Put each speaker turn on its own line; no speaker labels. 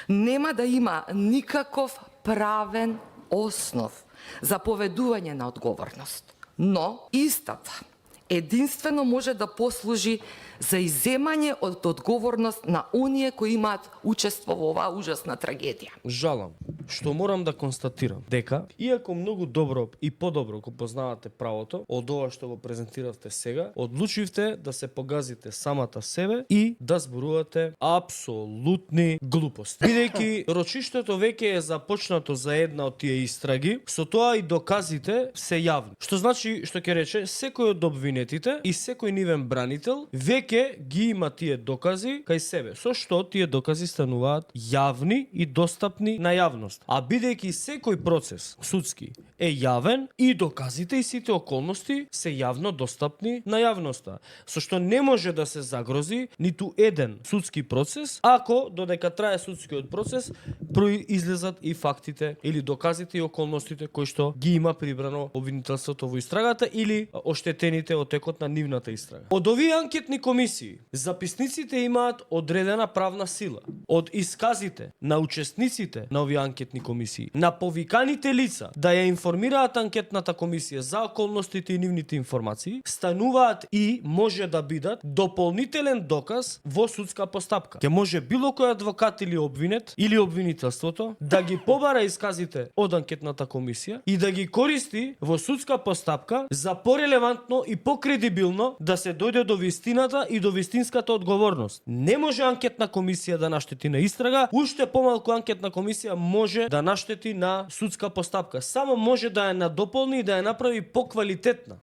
нема да има никаков правен основ за поведување на одговорност. Но истата единствено може да послужи за иземање од одговорност на оние кои имаат учество во оваа ужасна трагедија.
Жалам што морам да констатирам дека, иако многу добро и подобро го познавате правото, од ова што го презентиравте сега, одлучивте да се погазите самата себе и да зборувате апсолутни глупости. Бидејќи рочиштето веќе е започнато за една од тие истраги, со тоа и доказите се јавни. Што значи, што ќе рече, секој од обвинетите и секој нивен бранител веќе ги има тие докази кај себе, со што тие докази стануваат јавни и достапни на јавност. А бидејќи секој процес судски е јавен, и доказите и сите околности се јавно достапни на јавноста, со што не може да се загрози ниту еден судски процес, ако додека трае судскиот процес произлезат и фактите или доказите и околностите кои што ги има прибрано обвинителството во истрагата или оштетените од текот на нивната истрага. Од овие анкетни комисии, записниците имаат одредена правна сила. Од исказите на учесниците на овие анкетни комисии, на повиканите лица да ја информираат анкетната комисија за околностите и нивните информации, стануваат и може да бидат дополнителен доказ во судска постапка. Ке може било кој адвокат или обвинет или обвинителството да ги побара исказите од анкетната комисија и да ги користи во судска постапка за порелевантно и покредибилно да се дојде до вистината и до вистинската одговорност. Не може анкетна комисија да наштети на истрага, уште помалку анкетна комисија може да наштети на судска постапка. Само може да ја надополни и да ја направи поквалитетна.